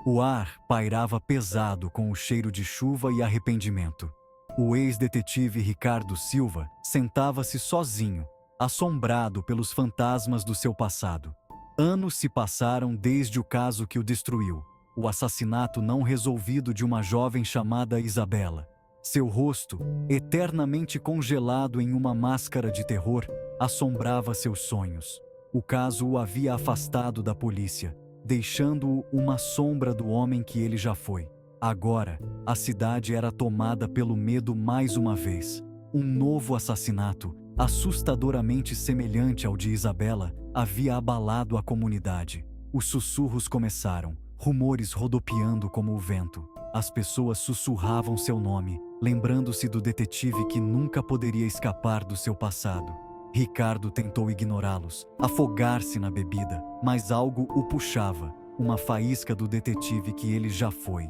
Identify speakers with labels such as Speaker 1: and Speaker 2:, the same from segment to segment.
Speaker 1: O ar pairava pesado com o cheiro de chuva e arrependimento. O ex-detetive Ricardo Silva sentava-se sozinho, assombrado pelos fantasmas do seu passado. Anos se passaram desde o caso que o destruiu, o assassinato não resolvido de uma jovem chamada Isabela. Seu rosto, eternamente congelado em uma máscara de terror, assombrava seus sonhos. O caso o havia afastado da polícia, deixando-o uma sombra do homem que ele já foi. Agora, a cidade era tomada pelo medo mais uma vez. Um novo assassinato, assustadoramente semelhante ao de Isabela, havia abalado a comunidade. Os sussurros começaram, rumores rodopiando como o vento. As pessoas sussurravam seu nome, lembrando-se do detetive que nunca poderia escapar do seu passado. Ricardo tentou ignorá-los, afogar-se na bebida, mas algo o puxava, uma faísca do detetive que ele já foi.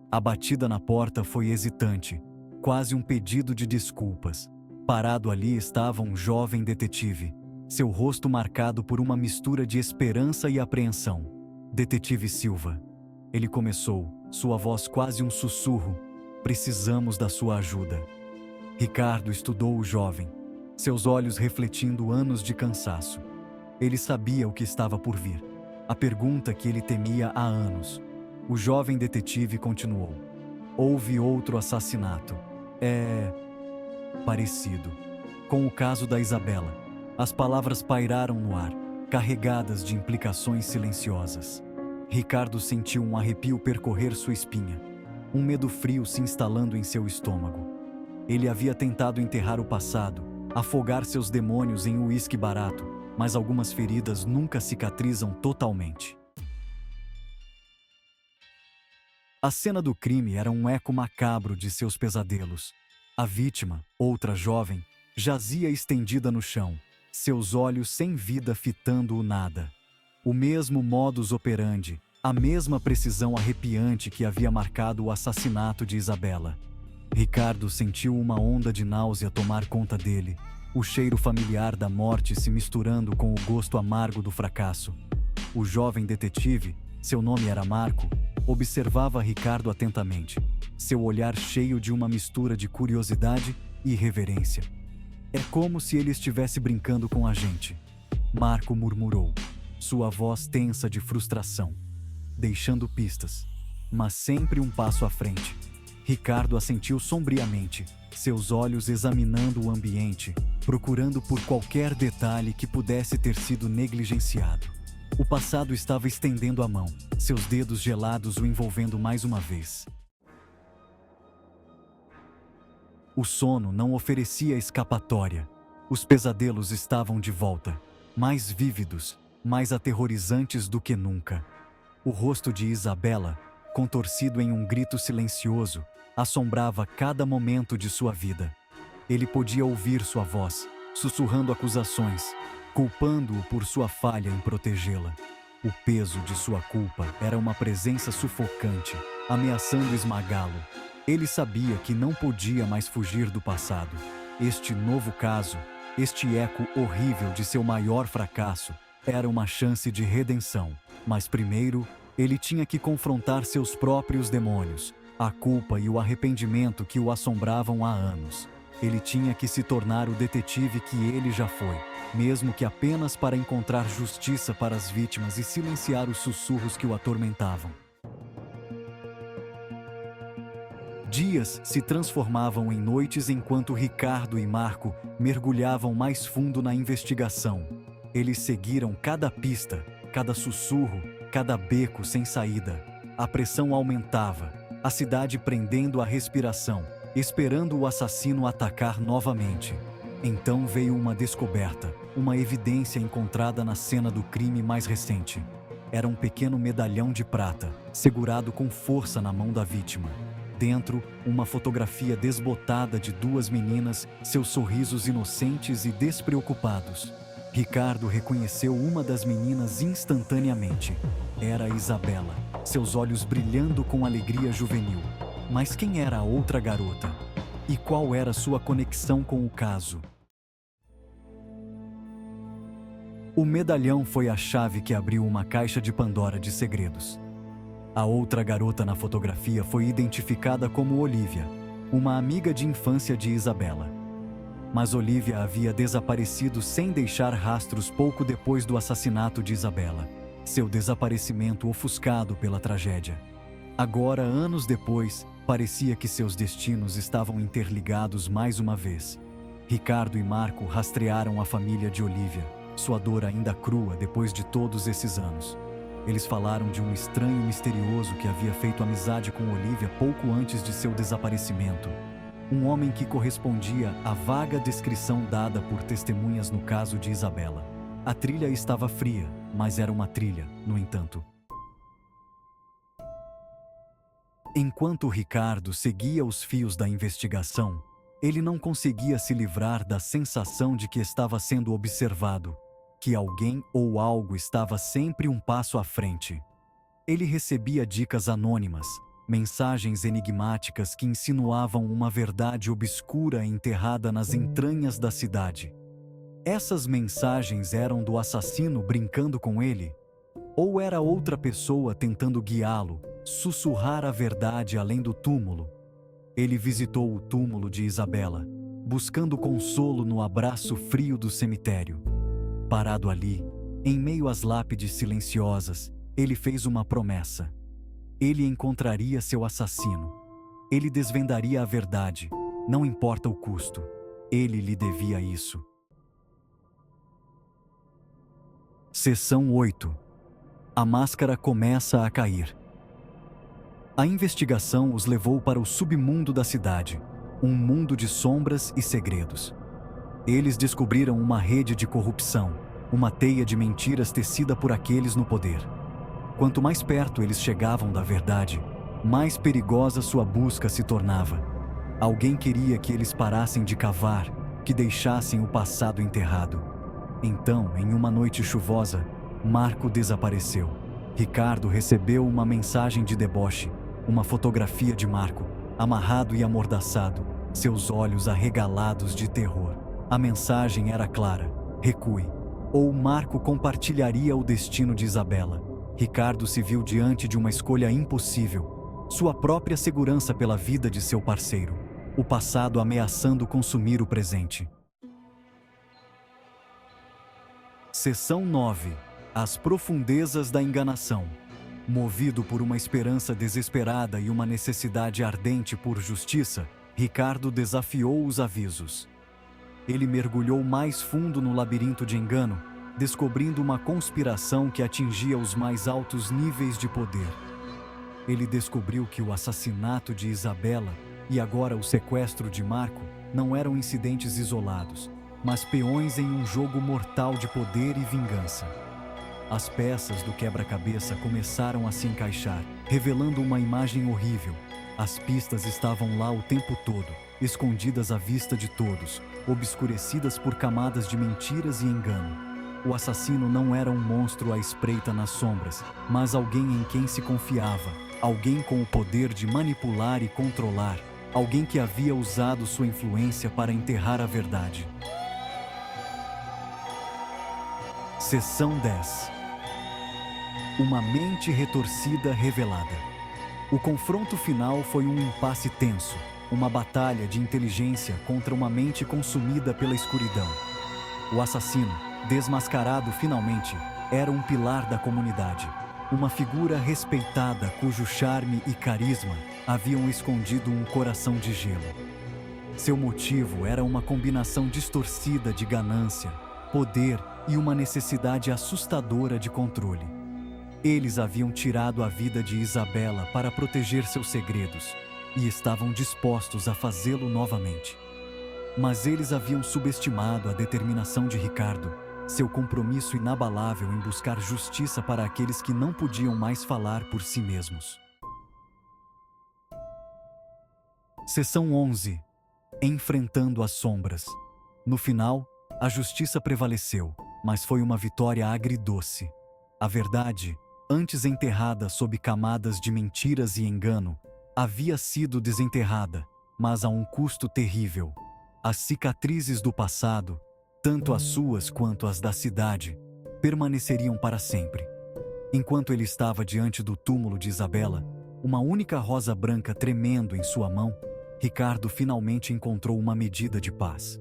Speaker 1: A batida na porta foi hesitante, quase um pedido de desculpas. Parado ali estava um jovem detetive, seu rosto marcado por uma mistura de esperança e apreensão. Detetive Silva. Ele começou, sua voz quase um sussurro. Precisamos da sua ajuda. Ricardo estudou o jovem, seus olhos refletindo anos de cansaço. Ele sabia o que estava por vir, a pergunta que ele temia há anos. O jovem detetive continuou. Houve outro assassinato. Parecido com o caso da Isabela. As palavras pairaram no ar, carregadas de implicações silenciosas. Ricardo sentiu um arrepio percorrer sua espinha, um medo frio se instalando em seu estômago. Ele havia tentado enterrar o passado, afogar seus demônios em uísque barato, mas algumas feridas nunca cicatrizam totalmente. A cena do crime era um eco macabro de seus pesadelos. A vítima, outra jovem, jazia estendida no chão, seus olhos sem vida fitando o nada. O mesmo modus operandi, a mesma precisão arrepiante que havia marcado o assassinato de Isabela. Ricardo sentiu uma onda de náusea tomar conta dele, o cheiro familiar da morte se misturando com o gosto amargo do fracasso. O jovem detetive, seu nome era Marco, observava Ricardo atentamente, seu olhar cheio de uma mistura de curiosidade e reverência. É como se ele estivesse brincando com a gente. Marco murmurou, sua voz tensa de frustração, deixando pistas, mas sempre um passo à frente. Ricardo assentiu sombriamente, seus olhos examinando o ambiente, procurando por qualquer detalhe que pudesse ter sido negligenciado. O passado estava estendendo a mão, seus dedos gelados o envolvendo mais uma vez. O sono não oferecia escapatória. Os pesadelos estavam de volta, mais vívidos, mais aterrorizantes do que nunca. O rosto de Isabela, contorcido em um grito silencioso, assombrava cada momento de sua vida. Ele podia ouvir sua voz, sussurrando acusações, culpando-o por sua falha em protegê-la. O peso de sua culpa era uma presença sufocante, ameaçando esmagá-lo. Ele sabia que não podia mais fugir do passado. Este novo caso, este eco horrível de seu maior fracasso, era uma chance de redenção. Mas primeiro, ele tinha que confrontar seus próprios demônios, a culpa e o arrependimento que o assombravam há anos. Ele tinha que se tornar o detetive que ele já foi, mesmo que apenas para encontrar justiça para as vítimas e silenciar os sussurros que o atormentavam. Dias se transformavam em noites enquanto Ricardo e Marco mergulhavam mais fundo na investigação. Eles seguiram cada pista, cada sussurro, cada beco sem saída. A pressão aumentava, a cidade prendendo a respiração, esperando o assassino atacar novamente. Então veio uma descoberta, uma evidência encontrada na cena do crime mais recente. Era um pequeno medalhão de prata, segurado com força na mão da vítima. Dentro, uma fotografia desbotada de duas meninas, seus sorrisos inocentes e despreocupados. Ricardo reconheceu uma das meninas instantaneamente. Era Isabela, seus olhos brilhando com alegria juvenil. Mas quem era a outra garota? E qual era sua conexão com o caso? O medalhão foi a chave que abriu uma caixa de Pandora de segredos. A outra garota na fotografia foi identificada como Olivia, uma amiga de infância de Isabela. Mas Olivia havia desaparecido sem deixar rastros pouco depois do assassinato de Isabela, seu desaparecimento ofuscado pela tragédia. Agora, anos depois, parecia que seus destinos estavam interligados mais uma vez. Ricardo e Marco rastrearam a família de Olivia, sua dor ainda crua depois de todos esses anos. Eles falaram de um estranho misterioso que havia feito amizade com Olivia pouco antes de seu desaparecimento. Um homem que correspondia à vaga descrição dada por testemunhas no caso de Isabela. A trilha estava fria, mas era uma trilha, no entanto. Enquanto Ricardo seguia os fios da investigação, ele não conseguia se livrar da sensação de que estava sendo observado, que alguém ou algo estava sempre um passo à frente. Ele recebia dicas anônimas, mensagens enigmáticas que insinuavam uma verdade obscura enterrada nas entranhas da cidade. Essas mensagens eram do assassino brincando com ele? Ou era outra pessoa tentando guiá-lo, sussurrar a verdade além do túmulo? Ele visitou o túmulo de Isabela, buscando consolo no abraço frio do cemitério. Parado ali, em meio às lápides silenciosas, ele fez uma promessa. Ele encontraria seu assassino. Ele desvendaria a verdade, não importa o custo. Ele lhe devia isso. Seção 8. A máscara começa a cair. A investigação os levou para o submundo da cidade, um mundo de sombras e segredos. Eles descobriram uma rede de corrupção, uma teia de mentiras tecida por aqueles no poder. Quanto mais perto eles chegavam da verdade, mais perigosa sua busca se tornava. Alguém queria que eles parassem de cavar, que deixassem o passado enterrado. Então, em uma noite chuvosa, Marco desapareceu. Ricardo recebeu uma mensagem de deboche, uma fotografia de Marco, amarrado e amordaçado, seus olhos arregalados de terror. A mensagem era clara: recue, ou Marco compartilharia o destino de Isabela. Ricardo se viu diante de uma escolha impossível, sua própria segurança pela vida de seu parceiro, o passado ameaçando consumir o presente. Seção 9. As profundezas da enganação. Movido por uma esperança desesperada e uma necessidade ardente por justiça, Ricardo desafiou os avisos. Ele mergulhou mais fundo no labirinto de engano, descobrindo uma conspiração que atingia os mais altos níveis de poder. Ele descobriu que o assassinato de Isabela e agora o sequestro de Marco não eram incidentes isolados, mas peões em um jogo mortal de poder e vingança. As peças do quebra-cabeça começaram a se encaixar, revelando uma imagem horrível. As pistas estavam lá o tempo todo, escondidas à vista de todos, obscurecidas por camadas de mentiras e engano. O assassino não era um monstro à espreita nas sombras, mas alguém em quem se confiava, alguém com o poder de manipular e controlar, alguém que havia usado sua influência para enterrar a verdade. Seção 10. Uma mente retorcida revelada. O confronto final foi um impasse tenso, uma batalha de inteligência contra uma mente consumida pela escuridão. O assassino, desmascarado finalmente, era um pilar da comunidade, uma figura respeitada cujo charme e carisma haviam escondido um coração de gelo. Seu motivo era uma combinação distorcida de ganância, poder e uma necessidade assustadora de controle. Eles haviam tirado a vida de Isabela para proteger seus segredos e estavam dispostos a fazê-lo novamente. Mas eles haviam subestimado a determinação de Ricardo, seu compromisso inabalável em buscar justiça para aqueles que não podiam mais falar por si mesmos. Seção 11. Enfrentando as sombras. No final, a justiça prevaleceu, mas foi uma vitória agridoce. A verdade, antes enterrada sob camadas de mentiras e engano, havia sido desenterrada, mas a um custo terrível. As cicatrizes do passado, tanto as suas quanto as da cidade, permaneceriam para sempre. Enquanto ele estava diante do túmulo de Isabela, uma única rosa branca tremendo em sua mão, Ricardo finalmente encontrou uma medida de paz.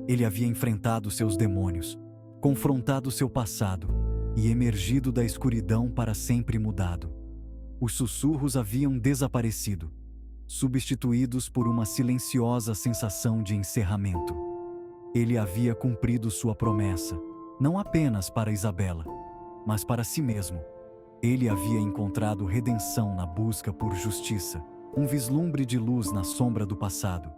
Speaker 1: Ele havia enfrentado seus demônios, confrontado seu passado e emergido da escuridão para sempre mudado. Os sussurros haviam desaparecido, substituídos por uma silenciosa sensação de encerramento. Ele havia cumprido sua promessa, não apenas para Isabela, mas para si mesmo. Ele havia encontrado redenção na busca por justiça, um vislumbre de luz na sombra do passado.